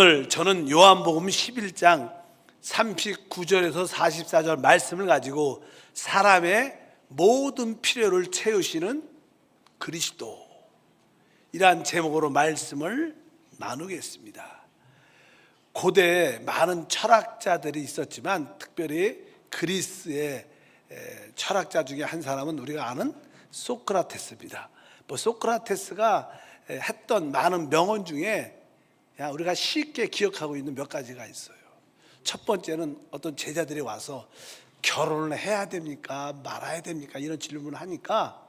오늘 저는 요한복음 11장 39절에서 44절 말씀을 가지고 사람의 모든 필요를 채우시는 그리스도, 이러한 제목으로 말씀을 나누겠습니다. 고대에 많은 철학자들이 있었지만 특별히 그리스의 철학자 중에 한 사람은 우리가 아는 소크라테스입니다. 소크라테스가 했던 많은 명언 중에 우리가 쉽게 기억하고 있는 몇 가지가 있어요. 첫 번째는 어떤 제자들이 와서 결혼을 해야 됩니까? 말아야 됩니까? 이런 질문을 하니까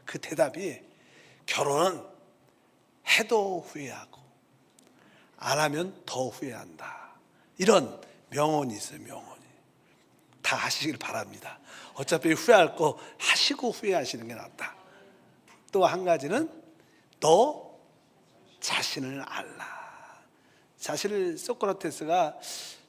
그 대답이 결혼은 해도 후회하고 안 하면 더 후회한다. 이런 명언이 있어요. 명언이. 다 하시길 바랍니다. 어차피 후회할 거 하시고 후회하시는 게 낫다. 또 한 가지는 너 자신을 알라. 사실 소크라테스가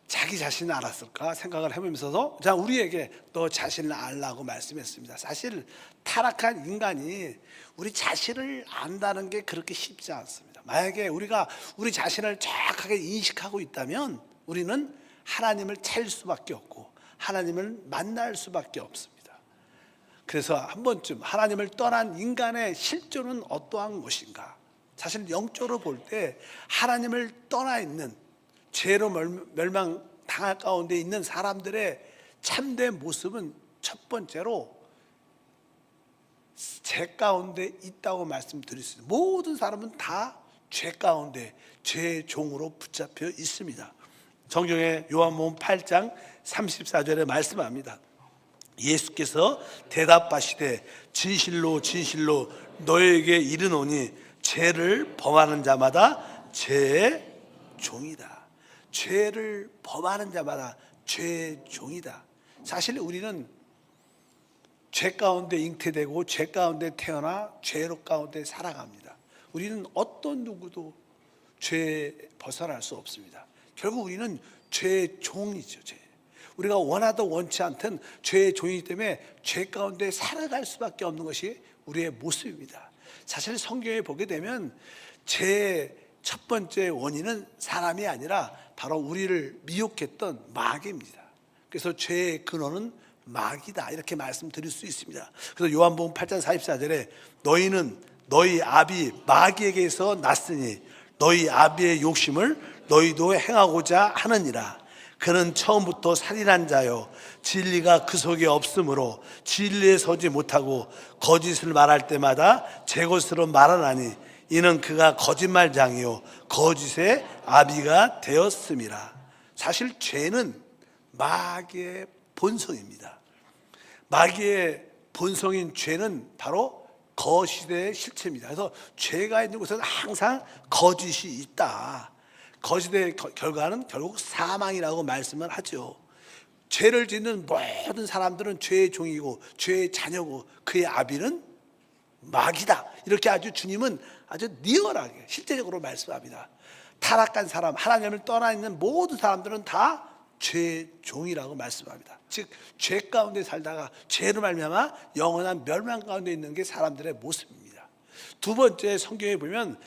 자기 자신을 알았을까 생각을 해보면서도 우리에게 너 자신을 알라고 말씀했습니다. 사실 타락한 인간이 우리 자신을 안다는 게 그렇게 쉽지 않습니다. 만약에 우리가 우리 자신을 정확하게 인식하고 있다면 우리는 하나님을 찾을 수밖에 없고 하나님을 만날 수밖에 없습니다. 그래서 한 번쯤 하나님을 떠난 인간의 실존은 어떠한 것인가? 사실 영적으로 볼 때 하나님을 떠나 있는 죄로 멸망당할 가운데 있는 사람들의 참된 모습은 첫 번째로 죄 가운데 있다고 말씀드렸습니다. 모든 사람은 다 죄 가운데 죄의 종으로 붙잡혀 있습니다. 성경의 요한복음 8장 34절에 말씀합니다. 예수께서 대답하시되 진실로 진실로 너에게 이르노니 죄를 범하는 자마다 죄의 종이다. 죄를 범하는 자마다 죄의 종이다. 사실 우리는 죄 가운데 잉태되고 죄 가운데 태어나 죄로 가운데 살아갑니다. 우리는 어떤 누구도 죄에 벗어날 수 없습니다. 결국 우리는 죄의 종이죠. 우리가 원하든 원치 않든 죄의 종이기 때문에 죄 가운데 살아갈 수밖에 없는 것이 우리의 모습입니다. 사실 성경에 보게 되면 죄의 첫 번째 원인은 사람이 아니라 바로 우리를 미혹했던 마귀입니다. 그래서 죄의 근원은 마귀다, 이렇게 말씀드릴 수 있습니다. 그래서 요한복음 8장 44절에 너희는 너희 아비 마귀에게서 났으니 너희 아비의 욕심을 너희도 행하고자 하느니라. 그는 처음부터 살인한 자요 진리가 그 속에 없으므로 진리에 서지 못하고 거짓을 말할 때마다 제 것으로 말하나니 이는 그가 거짓말장이요 거짓의 아비가 되었음이라. 사실 죄는 마귀의 본성입니다. 마귀의 본성인 죄는 바로 거짓의 실체입니다. 그래서 죄가 있는 곳에는 항상 거짓이 있다. 거짓의 결과는 결국 사망이라고 말씀을 하죠. 죄를 짓는 모든 사람들은 죄의 종이고 죄의 자녀고 그의 아비는 마귀다. 이렇게 아주 주님은 아주 리얼하게 실제적으로 말씀합니다. 타락한 사람, 하나님을 떠나 있는 모든 사람들은 다 죄의 종이라고 말씀합니다. 즉 죄 가운데 살다가 죄로 말미암아 영원한 멸망 가운데 있는 게 사람들의 모습입니다. 두 번째, 성경에 보면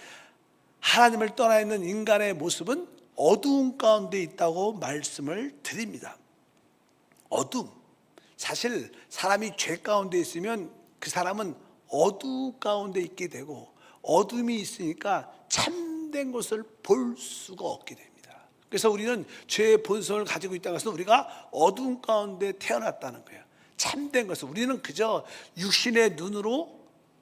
하나님을 떠나 있는 인간의 모습은 어두움 가운데 있다고 말씀을 드립니다. 어둠. 사실 사람이 죄 가운데 있으면 그 사람은 어두움 가운데 있게 되고 어둠이 있으니까 참된 것을 볼 수가 없게 됩니다. 그래서 우리는 죄의 본성을 가지고 있다는 것은 우리가 어두움 가운데 태어났다는 거예요. 참된 것을 우리는 그저 육신의 눈으로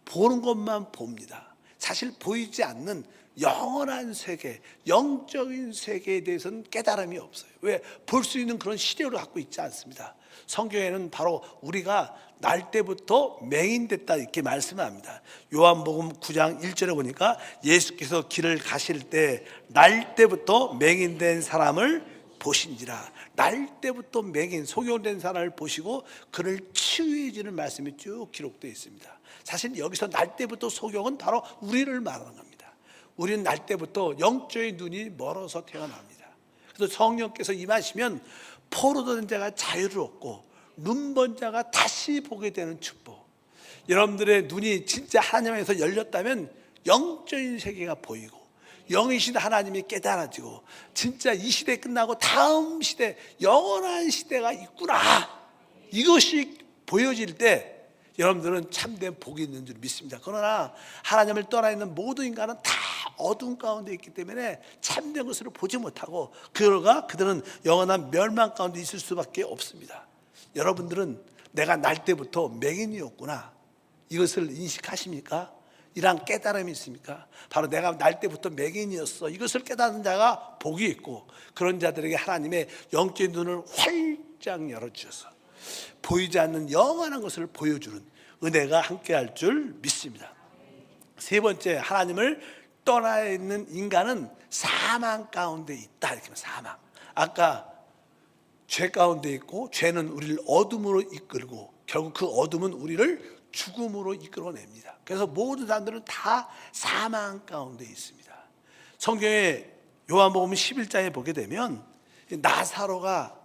보는 것만 봅니다. 사실 보이지 않는 영원한 세계, 영적인 세계에 대해서는 깨달음이 없어요. 왜? 볼 수 있는 그런 시력을 갖고 있지 않습니다. 성경에는 바로 우리가 날 때부터 맹인됐다 이렇게 말씀합니다. 요한복음 9장 1절에 보니까 예수께서 길을 가실 때 날 때부터 맹인된 사람을 보신지라. 날 때부터 맹인, 소경된 사람을 보시고 그를 치유해 주는 말씀이 쭉 기록되어 있습니다. 사실 여기서 날 때부터 소경은 바로 우리를 말하는 겁니다. 우리는 날 때부터 영적인 눈이 멀어서 태어납니다. 그래서 성령께서 임하시면 포로된 자가 자유를 얻고 눈먼 자가 다시 보게 되는 축복. 여러분들의 눈이 진짜 하나님에서 열렸다면 영적인 세계가 보이고 영이신 하나님이 깨달아지고 진짜 이 시대 끝나고 다음 시대, 영원한 시대가 있구나, 이것이 보여질 때 여러분들은 참된 복이 있는 줄 믿습니다. 그러나 하나님을 떠나 있는 모든 인간은 다 어둠 가운데 있기 때문에 참된 것을 보지 못하고 그들은 영원한 멸망 가운데 있을 수밖에 없습니다. 여러분들은 내가 날 때부터 맹인이었구나, 이것을 인식하십니까? 이런 깨달음이 있습니까? 바로 내가 날 때부터 맹인이었어, 이것을 깨닫는 자가 복이 있고, 그런 자들에게 하나님의 영적인 눈을 활짝 열어주셔서 보이지 않는 영원한 것을 보여주는 은혜가 함께할 줄 믿습니다. 세 번째, 하나님을 떠나 있는 인간은 사망 가운데 있다, 이렇게 말합니다. 사망. 아까 죄 가운데 있고, 죄는 우리를 어둠으로 이끌고 결국 그 어둠은 우리를 죽음으로 이끌어냅니다. 그래서 모든 사람들은 다 사망 가운데 있습니다. 성경에 요한복음 11장에 보게 되면 나사로가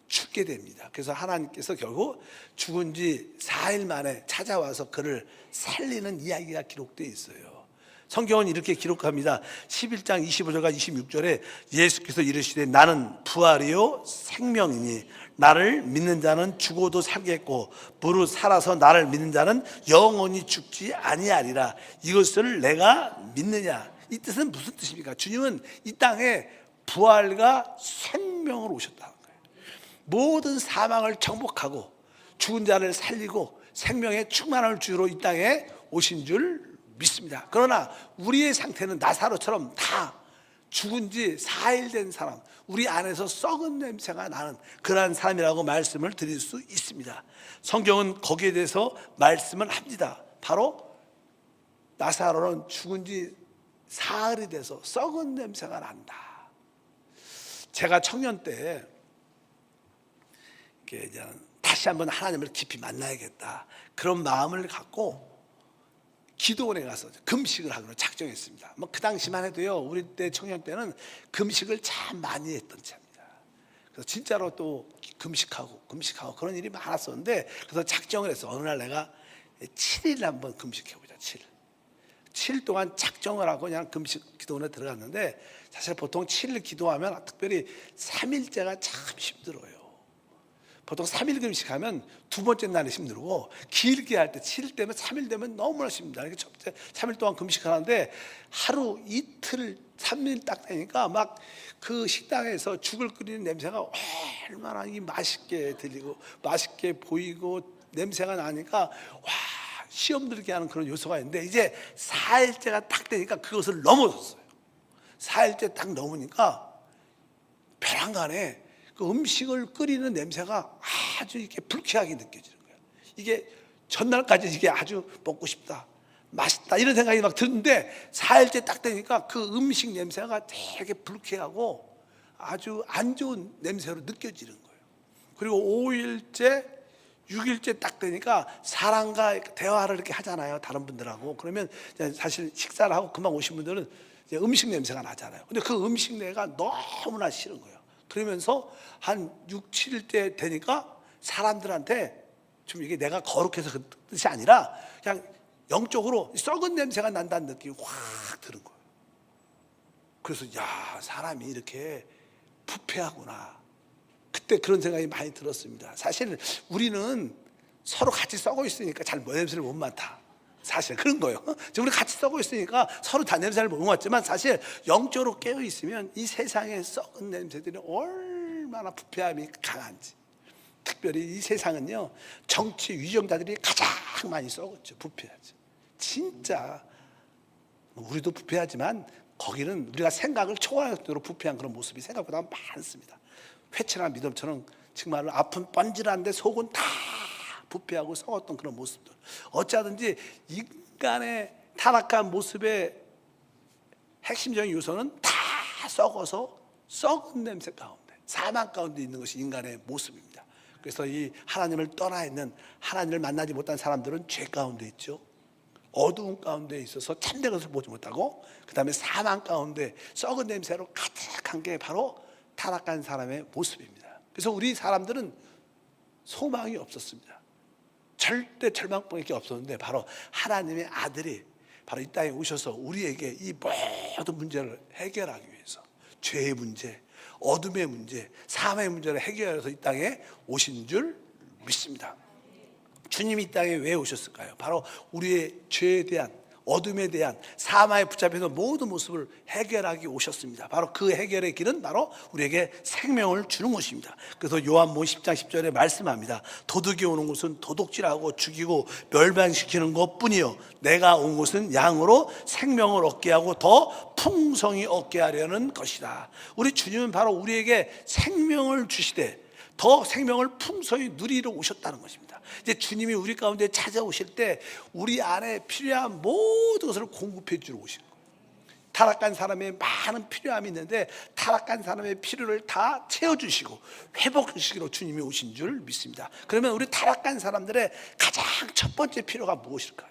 죽게 됩니다. 그래서 하나님께서 결국 죽은 지 4일 만에 찾아와서 그를 살리는 이야기가 기록되어 있어요. 성경은 이렇게 기록합니다. 11장 25절과 26절에 예수께서 이르시되 나는 부활이요 생명이니 나를 믿는 자는 죽어도 살겠고 무릇 살아서 나를 믿는 자는 영원히 죽지 아니하리라. 이것을 내가 믿느냐. 이 뜻은 무슨 뜻입니까? 주님은 이 땅에 부활과 생명으로 오셨다는 거예요. 모든 사망을 정복하고 죽은 자를 살리고 생명의 충만함을 주로 이 땅에 오신 줄 믿습니다. 그러나 우리의 상태는 나사로처럼 다 죽은 지 4일 된 사람, 우리 안에서 썩은 냄새가 나는 그러한 사람이라고 말씀을 드릴 수 있습니다. 성경은 거기에 대해서 말씀을 합니다. 바로 나사로는 죽은 지 사흘이 돼서 썩은 냄새가 난다. 제가 청년 때 다시 한번 하나님을 깊이 만나야겠다, 그런 마음을 갖고 기도원에 가서 금식을 하기로 작정했습니다. 그 당시만 해도요, 우리 때 청년 때는 금식을 참 많이 했던 때입니다. 그래서 진짜로 또 금식하고 그런 일이 많았었는데, 그래서 작정을 해서 어느 날 내가 7일 한번 금식해보자. 7일 동안 작정을 하고 그냥 금식 기도원에 들어갔는데, 사실 보통 7일 기도하면 특별히 3일째가 참 힘들어요. 보통 3일 금식하면 두 번째 날이 힘들고, 길게 할 때 7일 되면 3일 되면 너무나 힘듭니다. 그러니까 첫째 3일 동안 금식하는데 하루 이틀 3일 딱 되니까 막 그 식당에서 죽을 끓이는 냄새가 얼마나 맛있게 들리고 맛있게 보이고 냄새가 나니까 와, 시험 들게 하는 그런 요소가 있는데, 이제 4일째가 딱 되니까 그것을 넘어섰어요. 4일째 딱 넘으니까 배란간에 그 음식을 끓이는 냄새가 아주 이렇게 불쾌하게 느껴지는 거예요. 이게 전날까지 이게 아주 먹고 싶다, 맛있다, 이런 생각이 막 드는데 4일째 딱 되니까 그 음식 냄새가 되게 불쾌하고 아주 안 좋은 냄새로 느껴지는 거예요. 그리고 5일째, 6일째 딱 되니까 사람과 대화를 이렇게 하잖아요, 다른 분들하고. 그러면 사실 식사를 하고 금방 오신 분들은 이제 음식 냄새가 나잖아요. 근데 그 음식 냄새가 너무나 싫은 거예요. 그러면서 한 6, 7일째 되니까 사람들한테 좀 이게 내가 거룩해서 그 뜻이 아니라 그냥 영적으로 썩은 냄새가 난다는 느낌이 확 드는 거예요. 그래서 야, 사람이 이렇게 부패하구나. 그때 그런 생각이 많이 들었습니다. 사실 우리는 서로 같이 썩어 있으니까 잘 냄새를 못 맡아. 사실 그런 거예요. 우리 같이 썩어 있으니까 서로 다 냄새를 못 맡지만, 사실 영적으로 깨어 있으면 이 세상의 썩은 냄새들이 얼마나 부패함이 강한지. 특별히 이 세상은요, 정치 위정자들이 가장 많이 썩었죠. 부패하죠. 진짜 우리도 부패하지만 거기는 우리가 생각을 초월할 정도로 부패한 그런 모습이 생각보다 많습니다. 회초나 믿음처럼 정말로 아픈 번질한데 속은 다 부패하고 썩었던 그런 모습들. 어찌하든지 인간의 타락한 모습의 핵심적인 요소는 다 썩어서 썩은 냄새 가운데, 사망 가운데 있는 것이 인간의 모습입니다. 그래서 이 하나님을 떠나 있는, 하나님을 만나지 못한 사람들은 죄 가운데 있죠. 어두운 가운데 있어서 참된 것을 보지 못하고, 그 다음에 사망 가운데 썩은 냄새로 가득한 게 바로 타락한 사람의 모습입니다. 그래서 우리 사람들은 소망이 없었습니다. 절대 절망밖에 없었는데, 바로 하나님의 아들이 바로 이 땅에 오셔서 우리에게 이 모든 문제를 해결하기 위해서 죄의 문제, 어둠의 문제, 삶의 문제를 해결해서 이 땅에 오신 줄 믿습니다. 주님이 이 땅에 왜 오셨을까요? 바로 우리의 죄에 대한, 어둠에 대한, 사망에 붙잡혀서 모든 모습을 해결하기 오셨습니다. 바로 그 해결의 길은 바로 우리에게 생명을 주는 것입니다. 그래서 요한복음 10장 10절에 말씀합니다. 도둑이 오는 곳은 도둑질하고 죽이고 멸망시키는 것뿐이요 내가 온 곳은 양으로 생명을 얻게 하고 더 풍성히 얻게 하려는 것이다. 우리 주님은 바로 우리에게 생명을 주시되 더 생명을 풍성히 누리러 오셨다는 것입니다. 이제 주님이 우리 가운데 찾아오실 때 우리 안에 필요한 모든 것을 공급해 주러 오신 거예요. 타락한 사람의 많은 필요함이 있는데 타락한 사람의 필요를 다 채워주시고 회복시키러 주님이 오신 줄 믿습니다. 그러면 우리 타락한 사람들의 가장 첫 번째 필요가 무엇일까요?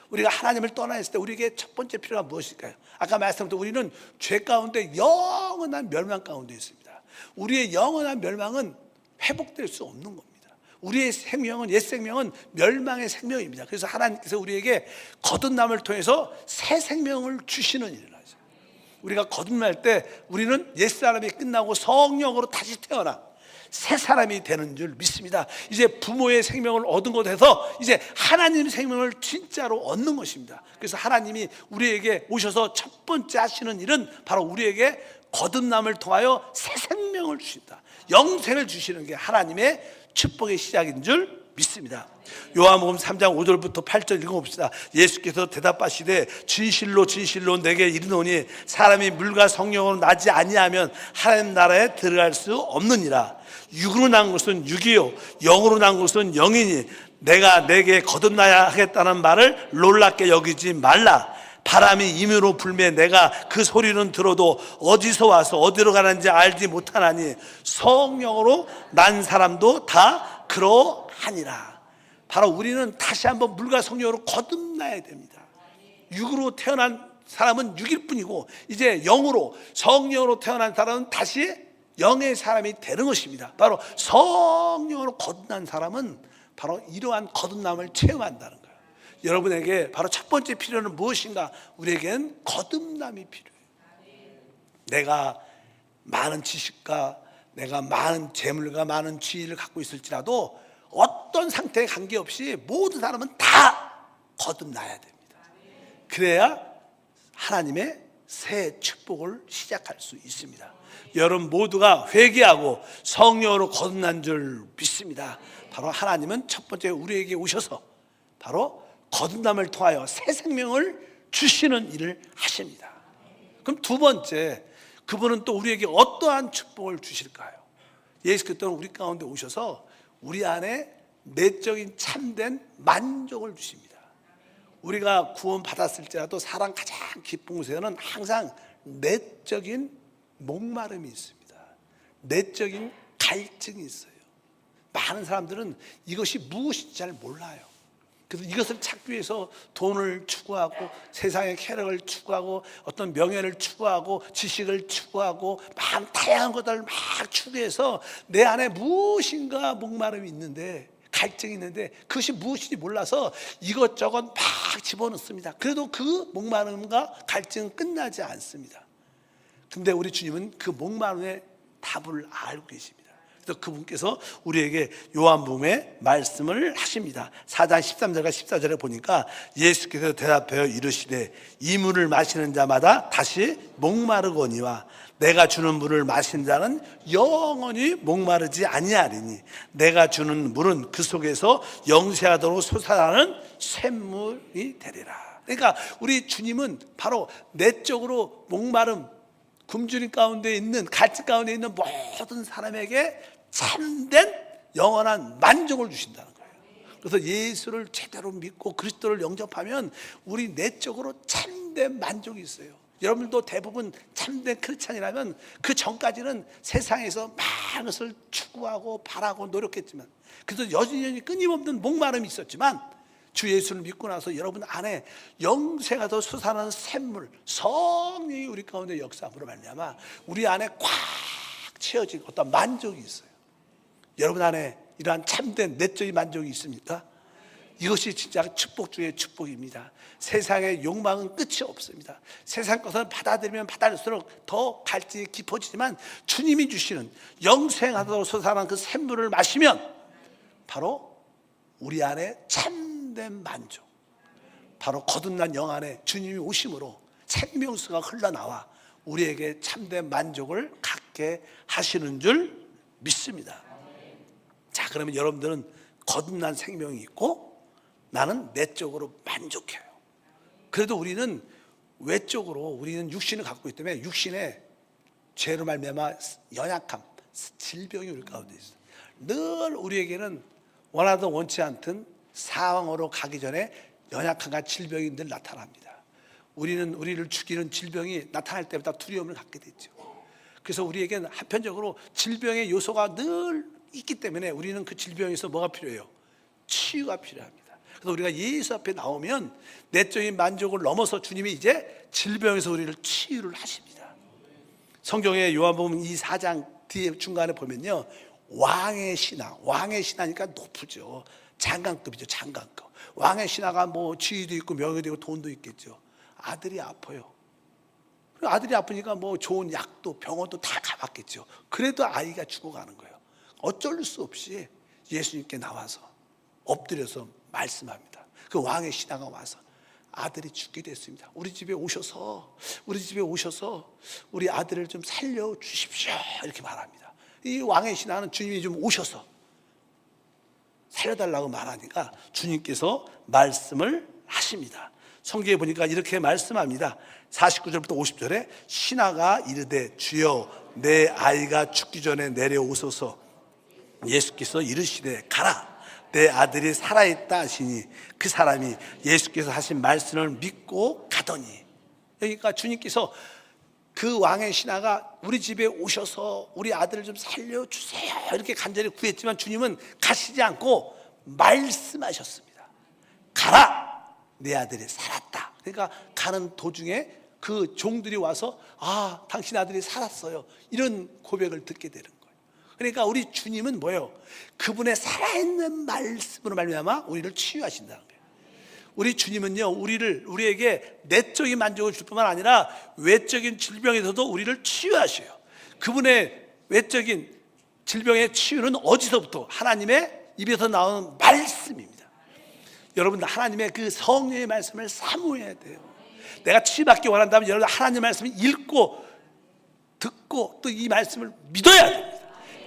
우리가 하나님을 떠나 있을 때 우리에게 첫 번째 필요가 무엇일까요? 아까 말씀드린 우리는 죄 가운데 영원한 멸망 가운데 있습니다. 우리의 영원한 멸망은 회복될 수 없는 겁니다. 우리의 생명은, 옛 생명은 멸망의 생명입니다. 그래서 하나님께서 우리에게 거듭남을 통해서 새 생명을 주시는 일을 하죠. 우리가 거듭날 때 우리는 옛사람이 끝나고 성령으로 다시 태어나 새 사람이 되는 줄 믿습니다. 이제 부모의 생명을 얻은 곳에서 이제 하나님의 생명을 진짜로 얻는 것입니다. 그래서 하나님이 우리에게 오셔서 첫 번째 하시는 일은 바로 우리에게 거듭남을 통하여 새 생명을 주신다. 영생을 주시는 게 하나님의 축복의 시작인 줄 믿습니다. 요한복음 3장 5절부터 8절 읽어봅시다. 예수께서 대답하시되 진실로 진실로 내게 이르노니 사람이 물과 성령으로 나지 아니하면 하나님 나라에 들어갈 수 없느니라. 육으로 난 것은 육이요 영으로 난 것은 영이니 내가 내게 거듭나야 하겠다는 말을 놀랍게 여기지 말라. 바람이 임으로 불매 내가 그 소리는 들어도 어디서 와서 어디로 가는지 알지 못하나니 성령으로 난 사람도 다 그러하니라. 바로 우리는 다시 한번 물과 성령으로 거듭나야 됩니다. 육으로 태어난 사람은 육일 뿐이고 이제 영으로 성령으로 태어난 사람은 다시 영의 사람이 되는 것입니다. 바로 성령으로 거듭난 사람은 바로 이러한 거듭남을 체험한다는 거예요. 여러분에게 바로 첫 번째 필요는 무엇인가? 우리에겐 거듭남이 필요해요. 내가 많은 지식과 내가 많은 재물과 많은 지위를 갖고 있을지라도 어떤 상태에 관계없이 모든 사람은 다 거듭나야 됩니다. 그래야 하나님의 새 축복을 시작할 수 있습니다. 여러분 모두가 회개하고 성령으로 거듭난 줄 믿습니다. 바로 하나님은 첫 번째 우리에게 오셔서 바로 거듭남을 통하여 새 생명을 주시는 일을 하십니다. 그럼 두 번째, 그분은 또 우리에게 어떠한 축복을 주실까요? 예수 그리스도는 우리 가운데 오셔서 우리 안에 내적인 참된 만족을 주십니다. 우리가 구원 받았을지라도 사람 가장 기쁜 곳에는 항상 내적인 목마름이 있습니다. 내적인 갈증이 있어요. 많은 사람들은 이것이 무엇인지 잘 몰라요. 그래서 이것을 찾기 위해서 돈을 추구하고 세상의 쾌락을 추구하고 어떤 명예를 추구하고 지식을 추구하고 다양한 것들을 막 추구해서 내 안에 무엇인가 목마름이 있는데 갈증이 있는데 그것이 무엇인지 몰라서 이것저것 막 집어넣습니다. 그래도 그 목마름과 갈증은 끝나지 않습니다. 근데 우리 주님은 그 목마름의 답을 알고 계십니다. 그래서 그분께서 우리에게 요한복음에 말씀을 하십니다. 4장 13절과 14절에 보니까 예수께서 대답하여 이르시되 이 물을 마시는 자마다 다시 목마르거니와 내가 주는 물을 마신 자는 영원히 목마르지 아니하리니 내가 주는 물은 그 속에서 영생하도록 솟아나는 샘물이 되리라. 그러니까 우리 주님은 바로 내적으로 목마름, 굶주림 가운데 있는, 갈증 가운데 있는 모든 사람에게 참된 영원한 만족을 주신다는 거예요. 그래서 예수를 제대로 믿고 그리스도를 영접하면 우리 내적으로 참된 만족이 있어요. 여러분도 대부분 참된 크리스찬이라면 그 전까지는 세상에서 많은 것을 추구하고 바라고 노력했지만 그래서 여전히 끊임없는 목마름이 있었지만 주 예수를 믿고 나서 여러분 안에 영생하도 솟아나는 샘물 성령이 우리 가운데 역사함으로 말미암아 우리 안에 꽉 채워진 어떤 만족이 있어요. 여러분 안에 이러한 참된 내적인 만족이 있습니까? 이것이 진짜 축복 중에 축복입니다. 세상의 욕망은 끝이 없습니다. 세상 것을 받아들이면 받아들일수록 더 갈증이 깊어지지만 주님이 주시는 영생하도록 솟아나는 그 샘물을 마시면 바로 우리 안에 참된 만족, 바로 거듭난 영 안에 주님이 오심으로 생명수가 흘러나와 우리에게 참된 만족을 갖게 하시는 줄 믿습니다. 자, 그러면 여러분들은 거듭난 생명이 있고 나는 내적으로 만족해요. 그래도 우리는 외적으로 우리는 육신을 갖고 있기 때문에 육신에 죄로 말미암아 연약함, 질병이 우리 가운데 있어요. 늘 우리에게는 원하든 원치 않든 사망으로 가기 전에 연약함과 질병이 늘 나타납니다. 우리는 우리를 죽이는 질병이 나타날 때마다 두려움을 갖게 되죠. 그래서 우리에게는 한편적으로 질병의 요소가 늘 있기 때문에 우리는 그 질병에서 뭐가 필요해요? 치유가 필요합니다. 그래서 우리가 예수 앞에 나오면 내적인 만족을 넘어서 주님이 이제 질병에서 우리를 치유를 하십니다. 성경의 요한복음 4장 뒤에 중간에 보면요, 왕의 신하, 왕의 신하니까 높으죠. 장관급이죠, 장관급. 왕의 신하가 뭐 지위도 있고 명예도 있고 돈도 있겠죠. 아들이 아파요. 아들이 아프니까 뭐 좋은 약도 병원도 다 가봤겠죠. 그래도 아이가 죽어가는 거예요. 어쩔 수 없이 예수님께 나와서 엎드려서 말씀합니다. 그 왕의 신하가 와서 아들이 죽게 됐습니다. 우리 집에 오셔서 우리 아들을 좀 살려주십시오, 이렇게 말합니다. 이 왕의 신하는 주님이 좀 오셔서 살려달라고 말하니까 주님께서 말씀을 하십니다. 성경에 보니까 이렇게 말씀합니다. 49절부터 50절에 신하가 이르되 주여 내 아이가 죽기 전에 내려오소서. 예수께서 이르시되 가라, 내 아들이 살아있다 하시니 그 사람이 예수께서 하신 말씀을 믿고 가더니. 그러니까 주님께서 그 왕의 신하가 우리 집에 오셔서 우리 아들을 좀 살려주세요 이렇게 간절히 구했지만 주님은 가시지 않고 말씀하셨습니다. 가라, 내 아들이 살았다. 그러니까 가는 도중에 그 종들이 와서 아, 당신 아들이 살았어요, 이런 고백을 듣게 되는 거예요. 그러니까 우리 주님은 뭐예요? 그분의 살아있는 말씀으로 말미암아 우리를 치유하신다는 거예요. 우리 주님은요, 우리에게 내적인 만족을 줄 뿐만 아니라 외적인 질병에서도 우리를 치유하셔요. 그분의 외적인 질병의 치유는 어디서부터? 하나님의 입에서 나오는 말씀입니다. 여러분, 하나님의 그 성령의 말씀을 사모해야 돼요. 내가 치유받기 원한다면 여러분 하나님의 말씀을 읽고 듣고 또 이 말씀을 믿어야 됩니다.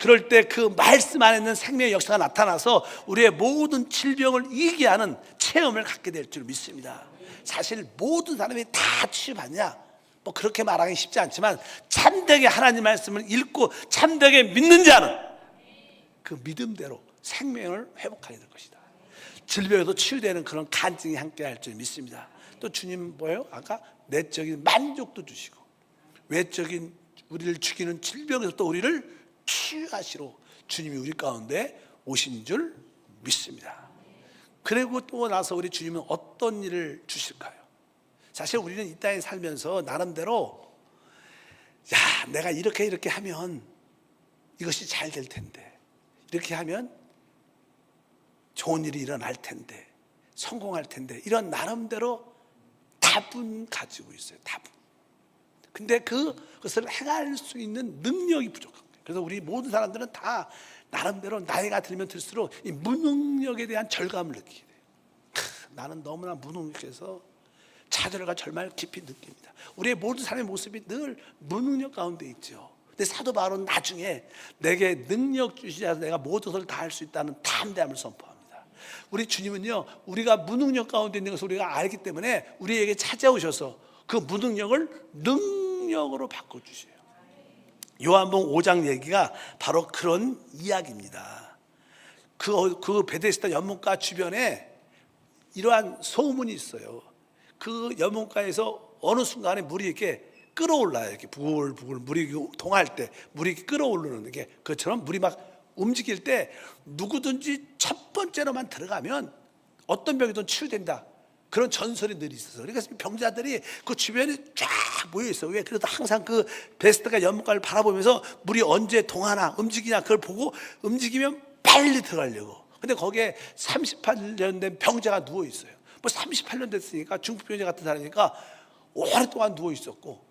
그럴 때 그 말씀 안에 있는 생명의 역사가 나타나서 우리의 모든 질병을 이기게 하는 체험을 갖게 될 줄 믿습니다. 사실 모든 사람이 다 치유받냐? 뭐 그렇게 말하기 쉽지 않지만 참되게 하나님 말씀을 읽고 참되게 믿는 자는 그 믿음대로 생명을 회복하게 될 것이다. 질병에도 치유되는 그런 간증이 함께 할 줄 믿습니다. 또 주님 뭐예요? 아까 내적인 만족도 주시고 외적인 우리를 죽이는 질병에서 또 우리를 치유하시러 주님이 우리 가운데 오신 줄 믿습니다. 그리고 또 나서 우리 주님은 어떤 일을 주실까요? 사실 우리는 이 땅에 살면서 나름대로 야, 내가 이렇게 하면 이것이 잘 될 텐데, 이렇게 하면 좋은 일이 일어날 텐데, 성공할 텐데, 이런 나름대로 답은 가지고 있어요. 답은. 근데 그것을 행할 수 있는 능력이 부족한 거예요. 그래서 우리 모든 사람들은 다 나름대로 나이가 들면 들수록 이 무능력에 대한 절감을 느끼게 돼요. 나는 너무나 무능력해서 좌절과 절망을 깊이 느낍니다. 우리의 모든 사람의 모습이 늘 무능력 가운데 있죠. 근데 사도 바울은 나중에 내게 능력 주시자 내가 모든 것을 다 할 수 있다는 담대함을 선포합니다. 우리 주님은요, 우리가 무능력 가운데 있는 것을 우리가 알기 때문에 우리에게 찾아오셔서 그 무능력을 능력으로 바꿔주세요. 요한복음 5장 얘기가 바로 그런 이야기입니다. 그 베데스다 연못가 주변에 이러한 소문이 있어요. 그 연못가에서 어느 순간에 물이 이렇게 끓어올라요. 이렇게 부글부글 물이 동할 때 물이 끓어오르는 게 그처럼 물이 막 움직일 때 누구든지 첫 번째로만 들어가면 어떤 병이든 치유된다. 그런 전설이 늘 있어서 그러니까 병자들이 그 주변에 쫙 모여 있어요. 왜? 그래도 항상 그 베스트가 연못가를 바라보면서 물이 언제 동하나 움직이냐 그걸 보고 움직이면 빨리 들어가려고 근데 거기에 38년 된 병자가 누워 있어요. 뭐 38년 됐으니까 중풍병자 같은 사람이니까 오랫동안 누워 있었고,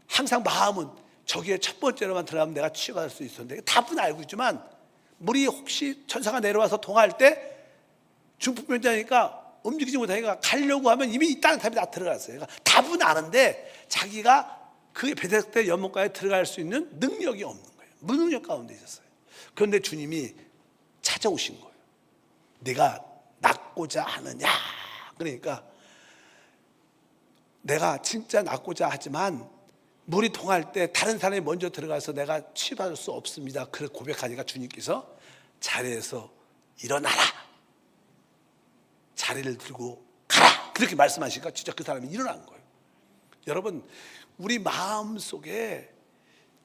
항상 마음은 저기에 첫 번째로만 들어가면 내가 치유받을 수 있었는데, 답은 알고 있지만 물이 혹시 천사가 내려와서 통화할 때 중풍병자니까 움직이지 못하니까 가려고 하면 이미 다른 답이 다 들어갔어요. 그러니까 답은 아는데 자기가 그 베데스다 연못가에 들어갈 수 있는 능력이 없는 거예요. 무능력 가운데 있었어요. 그런데 주님이 찾아오신 거예요. 네가 낫고자 하느냐? 그러니까 내가 진짜 낫고자 하지만 물이 통할 때 다른 사람이 먼저 들어가서 내가 치유받을 수 없습니다. 그렇게 고백하니까 주님께서 자리에서 일어나라, 자리를 들고 가라, 그렇게 말씀하시니까 진짜 그 사람이 일어난 거예요. 여러분, 우리 마음속에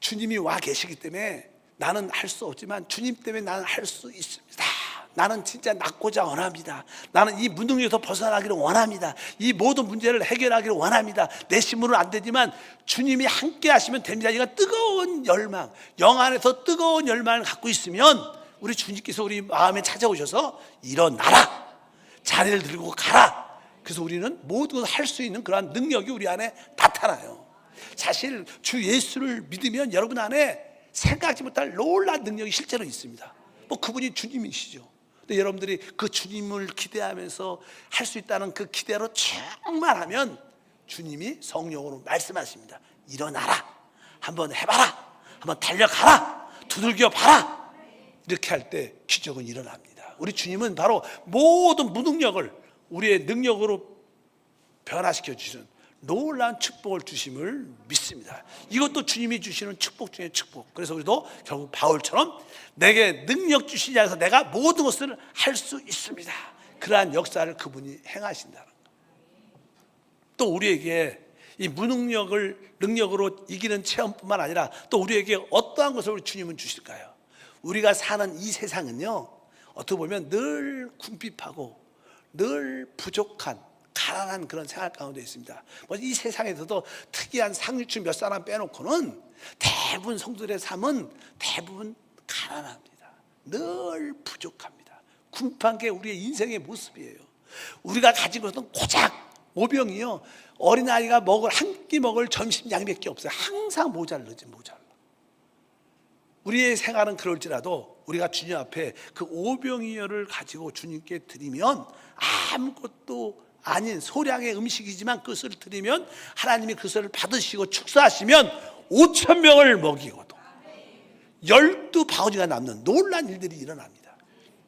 주님이 와 계시기 때문에 나는 할 수 없지만 주님 때문에 나는 할 수 있습니다. 나는 진짜 낫고자 원합니다. 나는 이 무능력에서 벗어나기를 원합니다. 이 모든 문제를 해결하기를 원합니다. 내 힘으로는 안 되지만 주님이 함께 하시면 됩니다. 이가 뜨거운 열망, 영 안에서 뜨거운 열망을 갖고 있으면 우리 주님께서 우리 마음에 찾아오셔서 일어나라, 자리를 들고 가라. 그래서 우리는 모든 것을 할 수 있는 그러한 능력이 우리 안에 나타나요. 사실 주 예수를 믿으면 여러분 안에 생각지 못할 놀라운 능력이 실제로 있습니다. 뭐 그분이 주님이시죠. 근데 여러분들이 그 주님을 기대하면서 할 수 있다는 그 기대로 충만하면 주님이 성령으로 말씀하십니다. 일어나라, 한번 해봐라, 한번 달려가라, 두들겨 봐라. 이렇게 할 때 기적은 일어납니다. 우리 주님은 바로 모든 무능력을 우리의 능력으로 변화시켜 주시는 놀라운 축복을 주심을 믿습니다. 이것도 주님이 주시는 축복 중에 축복. 그래서 우리도 결국 바울처럼 내게 능력 주시지 않아서 내가 모든 것을 할 수 있습니다. 그러한 역사를 그분이 행하신다는 것. 또 우리에게 이 무능력을 능력으로 이기는 체험뿐만 아니라 또 우리에게 어떠한 것을 우리 주님은 주실까요? 우리가 사는 이 세상은요, 어떻게 보면 늘 궁핍하고 늘 부족한 가난한 그런 생활 가운데 있습니다. 이 세상에서도 특이한 상류층 몇 사람 빼놓고는 대부분 성도들의 삶은 대부분 가난합니다. 늘 부족합니다. 궁핍한 게 우리의 인생의 모습이에요. 우리가 가진 것은 고작 오병이요, 어린아이가 한 끼 먹을 점심 양밖에 없어요. 항상 모자르지 모자라. 우리의 생활은 그럴지라도 우리가 주님 앞에 그 오병이어를 가지고 주님께 드리면 아무것도 아닌 소량의 음식이지만 그것을 드리면 하나님이 그것을 받으시고 축사하시면 5,000명을 먹이고도 12바구니가 남는 놀라운 일들이 일어납니다.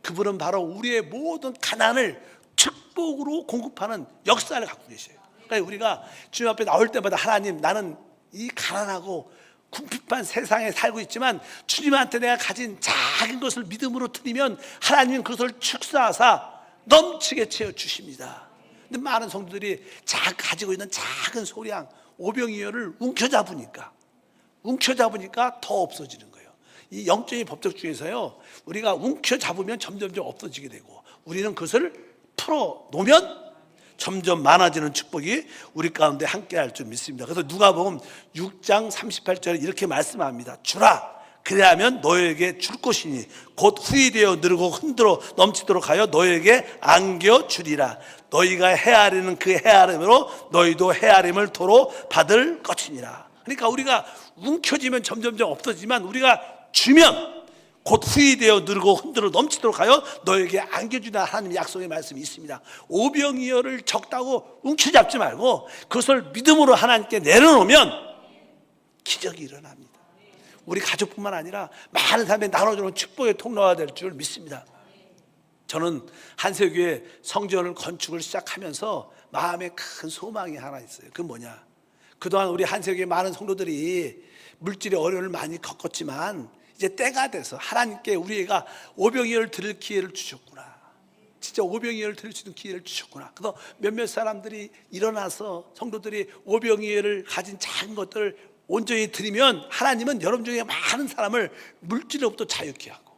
그분은 바로 우리의 모든 가난을 축복으로 공급하는 역사를 갖고 계셔요. 그러니까 우리가 주님 앞에 나올 때마다 하나님, 나는 이 가난하고 궁핍한 세상에 살고 있지만 주님한테 내가 가진 작은 것을 믿음으로 드리면 하나님은 그것을 축사하사 넘치게 채워주십니다. 근데 많은 성도들이 가지고 있는 작은 소량 오병이어를 움켜잡으니까 더 없어지는 거예요. 이 영적인 법則중에서요, 우리가 움켜잡으면 점점점 없어지게 되고 우리는 그것을 풀어놓으면 점점 많아지는 축복이 우리 가운데 함께할 줄 믿습니다. 그래서 누가복음 6장 38절에 이렇게 말씀합니다. 주라, 그래야면 너에게 줄 것이니 곧 후히 되어 늘고 흔들어 넘치도록 하여 너에게 안겨주리라. 너희가 헤아리는 그 헤아림으로 너희도 헤아림을 도로 받을 것이니라. 그러니까 우리가 움켜쥐면 점점점 없어지지만 우리가 주면 곧 후히 되어 늘고 흔들어 넘치도록 하여 너에게 안겨주리라. 하나님의 약속의 말씀이 있습니다. 오병이어를 적다고 움켜잡지 말고 그것을 믿음으로 하나님께 내려놓으면 기적이 일어납니다. 우리 가족뿐만 아니라 많은 사람이 나눠주는 축복의 통로가 될 줄 믿습니다. 저는 한세교회 성전을 건축을 시작하면서 마음에 큰 소망이 하나 있어요. 그건 뭐냐? 그동안 우리 한세교회 많은 성도들이 물질의 어려움을 많이 겪었지만 이제 때가 돼서 하나님께 우리가 오병이어를 드릴 기회를 주셨구나. 진짜 오병이어를 드릴 수 있는 기회를 주셨구나. 그래서 몇몇 사람들이 일어나서 성도들이 오병이어를 가진 작은 것들을 온전히 드리면 하나님은 여러분 중에 많은 사람을 물질로부터 자유케 하고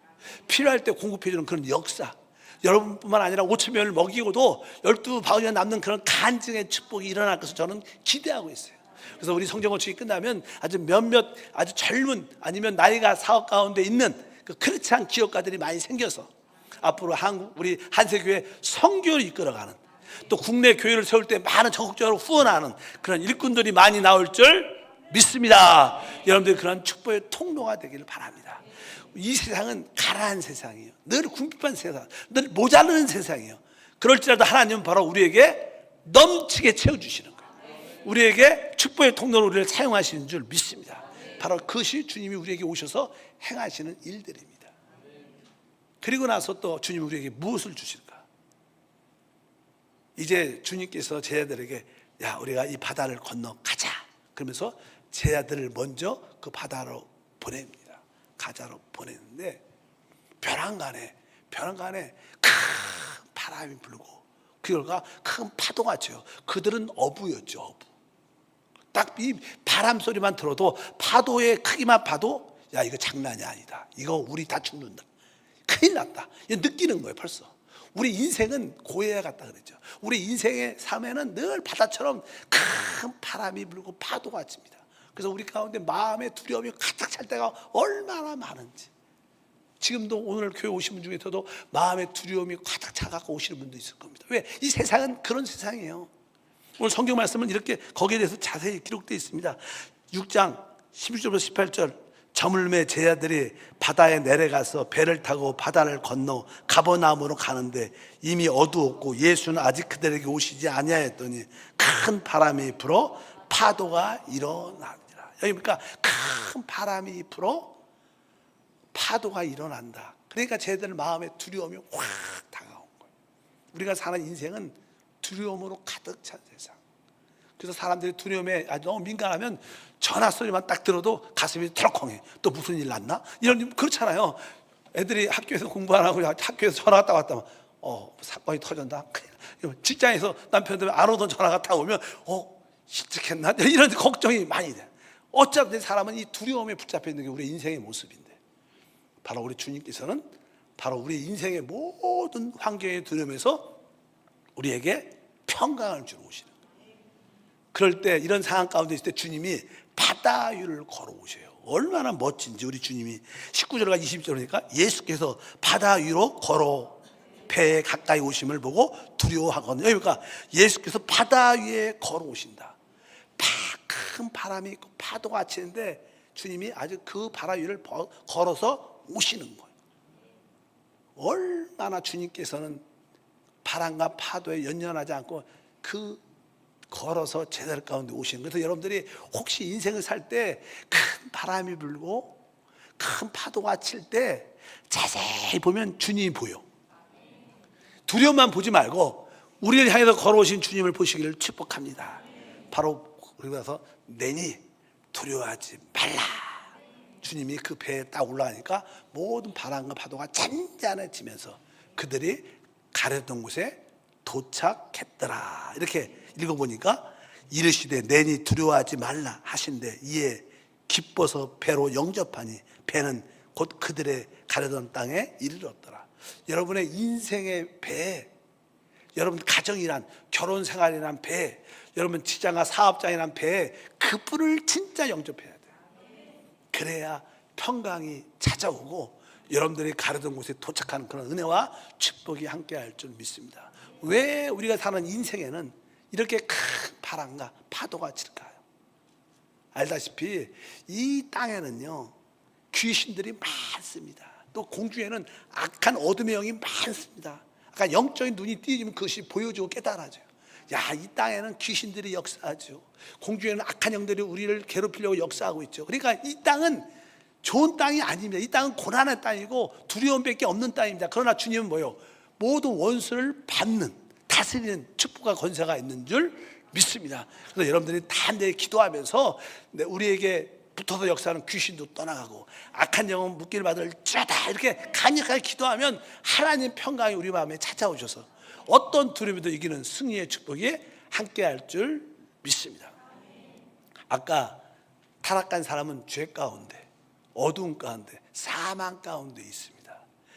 필요할 때 공급해주는 그런 역사, 여러분뿐만 아니라 5,000명을 먹이고도 12바구니가 남는 그런 간증의 축복이 일어날 것을 저는 기대하고 있어요. 그래서 우리 성전건축이 끝나면 아주 몇몇 아주 젊은 아니면 나이가 사업 가운데 있는 그 크리스찬 기업가들이 많이 생겨서 앞으로 한국 우리 한세교회 선교를 이끌어가는, 또 국내 교회를 세울 때 많은 적극적으로 후원하는 그런 일꾼들이 많이 나올 줄 믿습니다. 여러분들 그런 축복의 통로가 되기를 바랍니다. 이 세상은 가라한 세상이에요. 늘 궁핍한 세상, 늘 모자르는 세상이에요. 그럴지라도 하나님은 바로 우리에게 넘치게 채워주시는 거예요. 우리에게 축복의 통로로 우리를 사용하시는 줄 믿습니다. 바로 그것이 주님이 우리에게 오셔서 행하시는 일들입니다. 그리고 나서 또 주님이 우리에게 무엇을 주실까? 이제 주님께서 제자들에게 야, 우리가 이 바다를 건너 가자 그러면서 제자들을 먼저 그 바다로 보냅니다. 가자로 보내는데 벼랑간에 큰 바람이 불고 그 결과 큰 파도가 쳐요. 그들은 어부였죠. 어부. 딱 이 바람 소리만 들어도 파도의 크기만 봐도 야, 이거 장난이 아니다. 이거 우리 다 죽는다. 큰일 났다. 이거 느끼는 거예요. 벌써. 우리 인생은 고해와 같다 그랬죠. 우리 인생의 삶에는 늘 바다처럼 큰 바람이 불고 파도가 칩니다. 그래서 우리 가운데 마음의 두려움이 가득 찰 때가 얼마나 많은지. 지금도 오늘 교회 오신 분 중에서도 마음의 두려움이 가득 차갖고 오시는 분도 있을 겁니다. 왜? 이 세상은 그런 세상이에요. 오늘 성경 말씀은 이렇게 거기에 대해서 자세히 기록되어 있습니다. 6장 11절부터 18절 저물매 제자들이 바다에 내려가서 배를 타고 바다를 건너 가버나움으로 가는데 이미 어두웠고 예수는 아직 그들에게 오시지 아니하였더니 큰 바람이 불어 파도가 일어나니라. 여기 보니까 큰 바람이 불어 파도가 일어난다. 그러니까 제자들 마음에 두려움이 확 다가온 거예요. 우리가 사는 인생은 두려움으로 가득 찬 세상. 그래서 사람들이 두려움에 아주 너무 민감하면 전화 소리만 딱 들어도 가슴이 털컹해. 또 무슨 일 났나? 이런, 그렇잖아요. 애들이 학교에서 공부 안 하고 학교에서 전화 왔다 갔다 하면 사건이 터졌다. 직장에서 남편들 안 오던 전화가 딱 오면 실직했나? 이런 걱정이 많이 돼. 어차피 사람은 이 두려움에 붙잡혀 있는 게 우리 인생의 모습인데 바로 우리 주님께서는 바로 우리 인생의 모든 환경의 두려움에서 우리에게 평강을 주러 오시는 거예요. 그럴 때 이런 상황 가운데 있을 때 주님이 바다 위를 걸어오셔요. 얼마나 멋진지 우리 주님이 19절과 20절이니까 예수께서 바다 위로 걸어 배에 가까이 오심을 보고 두려워하거든요. 그러니까 예수께서 바다 위에 걸어오신다. 큰 바람이 있고 파도가 치는데 주님이 아주 그 바다 위를 걸어서 오시는 거예요. 얼마나 주님께서는 바람과 파도에 연연하지 않고 그 걸어서 제자들 가운데 오시는 거예요. 그래서 여러분들이 혹시 인생을 살 때 큰 바람이 불고 큰 파도가 칠 때 자세히 보면 주님이 보여. 두려움만 보지 말고 우리를 향해서 걸어오신 주님을 보시기를 축복합니다. 바로 그래서 내니 두려워하지 말라. 주님이 그 배에 딱 올라가니까 모든 바람과 파도가 잔잔해지면서 그들이 가려던 곳에 도착했더라. 이렇게 읽어보니까 이르시되 내니 두려워하지 말라 하신대 이에 기뻐서 배로 영접하니 배는 곧 그들의 가려던 땅에 이르렀더라. 여러분의 인생의 배, 여러분 가정이란 결혼 생활이란 배, 여러분 직장과 사업장이란 배에 그분을 진짜 영접해야 돼요. 그래야 평강이 찾아오고 여러분들이 가려던 곳에 도착하는 그런 은혜와 축복이 함께할 줄 믿습니다. 왜 우리가 사는 인생에는 이렇게 큰 바람과 파도가 칠까요? 알다시피 이 땅에는요 귀신들이 많습니다. 또 공중에는 악한 어둠의 영이 많습니다. 아까 영적인 눈이 띄어지면 그것이 보여지고 깨달아져요. 야, 이 땅에는 귀신들이 역사하죠. 공중에는 악한 영들이 우리를 괴롭히려고 역사하고 있죠. 그러니까 이 땅은 좋은 땅이 아닙니다. 이 땅은 고난의 땅이고 두려움밖에 없는 땅입니다. 그러나 주님은 뭐요? 모든 원수를 받는, 다스리는 축복과 권세가 있는 줄 믿습니다. 그래서 여러분들이 단대히 기도하면서 우리에게 붙어서 역사하는 귀신도 떠나가고 악한 영은 묶기를 받을지어다 이렇게 간절하게 기도하면 하나님 평강이 우리 마음에 찾아오셔서 어떤 두려움에도 이기는 승리의 축복이 함께할 줄 믿습니다. 아까 타락한 사람은 죄 가운데, 어두운 가운데, 사망 가운데 있습니다.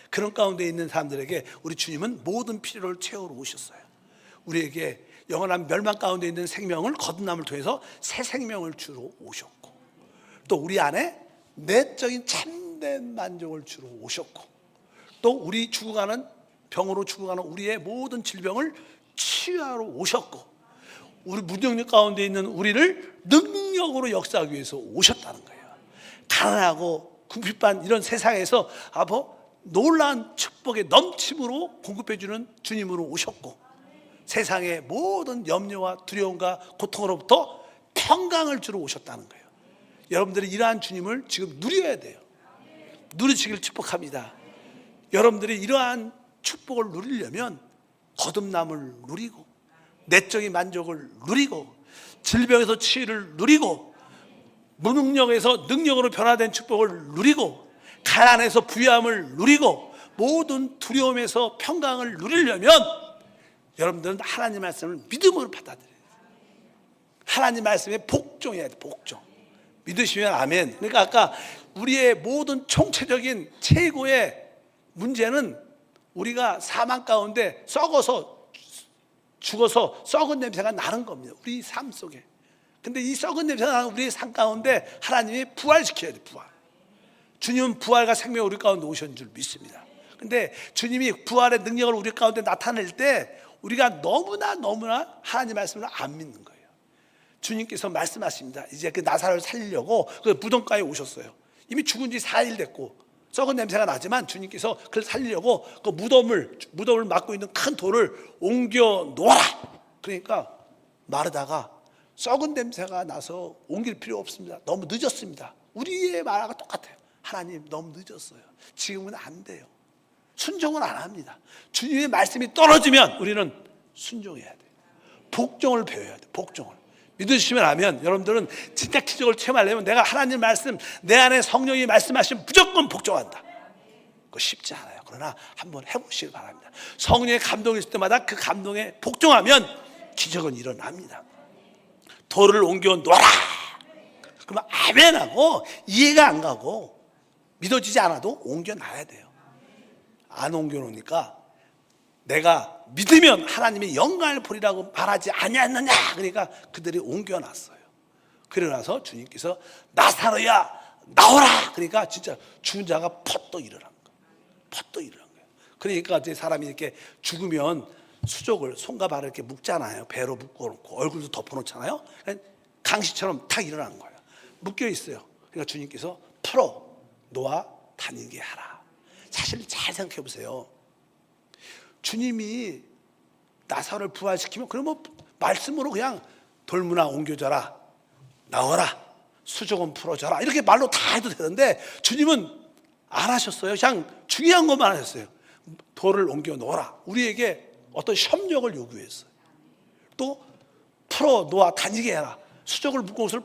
그런 가운데 있는 사람들에게 우리 주님은 모든 필요를 채우러 오셨어요. 우리에게 영원한 멸망 가운데 있는 생명을 거듭남을 통해서 새 생명을 주러 오셨고 또 우리 안에 내적인 참된 만족을 주러 오셨고 또 우리 죽어가는 병으로 죽어가는 우리의 모든 질병을 치유하러 오셨고, 우리 무능력 가운데 있는 우리를 능력으로 역사하기 위해서 오셨다는 거예요. 가난하고 궁핍한 이런 세상에서 놀라운 축복의 넘침으로 공급해주는 주님으로 오셨고, 세상의 모든 염려와 두려움과 고통으로부터 평강을 주러 오셨다는 거예요. 여러분들이 이러한 주님을 지금 누려야 돼요. 누리시길 축복합니다. 여러분들이 이러한 축복을 누리려면 거듭남을 누리고, 내적인 만족을 누리고, 질병에서 치유를 누리고, 무능력에서 능력으로 변화된 축복을 누리고, 가난에서 부유함을 누리고, 모든 두려움에서 평강을 누리려면 여러분들은 하나님 말씀을 믿음으로 받아들여야 돼요. 하나님 말씀에 복종해야 돼요. 복종. 믿으시면 아멘. 그러니까 아까 우리의 모든 총체적인 최고의 문제는 우리가 사망 가운데 썩어서 죽어서 썩은 냄새가 나는 겁니다. 우리 삶 속에. 근데 이 썩은 냄새가 나는 우리의 삶 가운데 하나님이 부활시켜야 돼요. 부활. 주님은 부활과 생명이 우리 가운데 오신 줄 믿습니다. 근데 주님이 부활의 능력을 우리 가운데 나타낼 때 우리가 너무나 하나님 말씀을 안 믿는 거예요. 주님께서 말씀하십니다. 이제 그 나사로를 살리려고 그 무덤가에 오셨어요. 이미 죽은 지 4일 됐고 썩은 냄새가 나지만 주님께서 그를 살리려고 그 무덤을 막고 있는 큰 돌을 옮겨 놓아라. 그러니까 마르다가 썩은 냄새가 나서 옮길 필요 없습니다. 너무 늦었습니다. 우리의 말하고 똑같아요. 하나님 너무 늦었어요. 지금은 안 돼요. 순종을 안 합니다. 주님의 말씀이 떨어지면 우리는 순종해야 돼요. 복종을 배워야 돼요. 복종을. 믿으시면 하면 여러분들은 진짜 기적을 체험하려면 내가 하나님 말씀, 내 안에 성령이 말씀하시면 무조건 복종한다. 그거 쉽지 않아요. 그러나 한번 해보시길 바랍니다. 성령의 감동이 있을 때마다 그 감동에 복종하면 기적은 일어납니다. 돌을 옮겨 놓아라. 그러면 아멘하고 이해가 안 가고 믿어지지 않아도 옮겨 놔야 돼요. 안 옮겨 놓으니까 내가 믿으면 하나님이 영광을 보리라고 말하지 아니했느냐. 그러니까 그들이 옮겨놨어요. 그러나서 주님께서 나사로야 나오라. 그러니까 진짜 죽은 자가 퍼또 일어난 거예요. 퍼또 일어난 거예요. 그러니까 이제 사람이 이렇게 죽으면 수족을 손과 발을 이렇게 묶잖아요. 배로 묶어놓고 얼굴도 덮어놓잖아요. 강시처럼 탁 일어난 거예요. 묶여 있어요. 그러니까 주님께서 풀어 놓아 다니게 하라. 사실 잘 생각해 보세요. 주님이 나사로를 부활시키면 그러면 말씀으로 그냥 돌문화 옮겨져라, 나와라, 수족은 풀어져라 이렇게 말로 다 해도 되는데 주님은 안 하셨어요. 그냥 중요한 것만 하셨어요. 돌을 옮겨 놓아라. 우리에게 어떤 협력을 요구했어요. 또 풀어 놓아 다니게 해라. 수족을 묶은 것을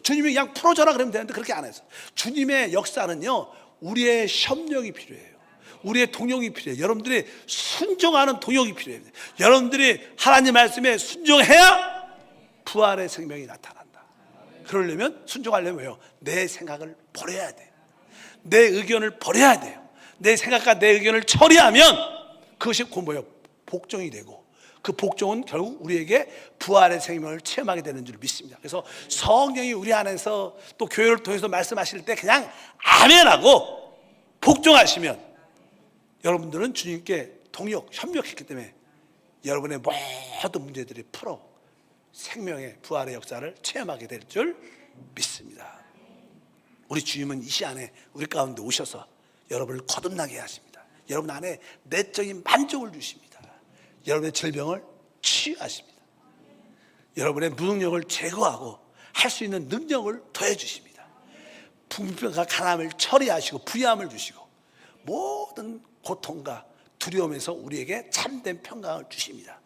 주님이 그냥 풀어줘라 그러면 되는데 그렇게 안 했어요. 주님의 역사는요, 우리의 협력이 필요해요. 우리의 동역이 필요해요. 여러분들이 순종하는 동역이 필요해요. 여러분들이 하나님 말씀에 순종해야 부활의 생명이 나타난다. 그러려면 순종하려면 뭐예요? 내 생각을 버려야 돼요. 내 의견을 버려야 돼요. 내 생각과 내 의견을 처리하면 그것이 곧 뭐예요? 복종이 되고 그 복종은 결국 우리에게 부활의 생명을 체험하게 되는 줄 믿습니다. 그래서 성령이 우리 안에서 또 교회를 통해서 말씀하실 때 그냥 아멘하고 복종하시면 여러분들은 주님께 동역, 협력했기 때문에 여러분의 모든 문제들이 풀어 생명의 부활의 역사를 체험하게 될 줄 믿습니다. 우리 주님은 이 시간에 우리 가운데 오셔서 여러분을 거듭나게 하십니다. 여러분 안에 내적인 만족을 주십니다. 여러분의 질병을 치유하십니다. 여러분의 무능력을 제거하고 할 수 있는 능력을 더해주십니다. 풍병과 가난을 처리하시고 부유함을 주시고 모든 고통과 두려움에서 우리에게 참된 평강을 주십니다.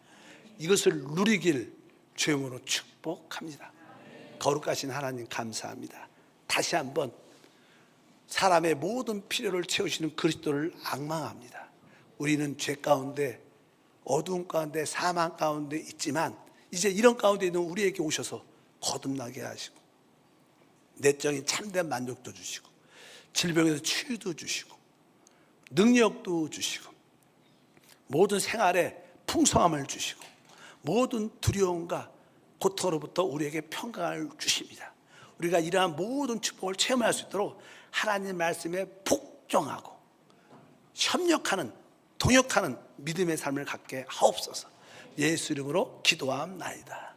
이것을 누리길 주님으로 축복합니다. 거룩하신 하나님 감사합니다. 다시 한번 사람의 모든 필요를 채우시는 그리스도를 앙망합니다. 우리는 죄 가운데 어두운 가운데 사망 가운데 있지만 이제 이런 가운데 있는 우리에게 오셔서 거듭나게 하시고 내적인 참된 만족도 주시고 질병에서 치유도 주시고 능력도 주시고 모든 생활에 풍성함을 주시고 모든 두려움과 고통으로부터 우리에게 평강을 주십니다. 우리가 이러한 모든 축복을 체험할 수 있도록 하나님 말씀에 복종하고 협력하는, 동역하는 믿음의 삶을 갖게 하옵소서. 예수 이름으로 기도함나이다.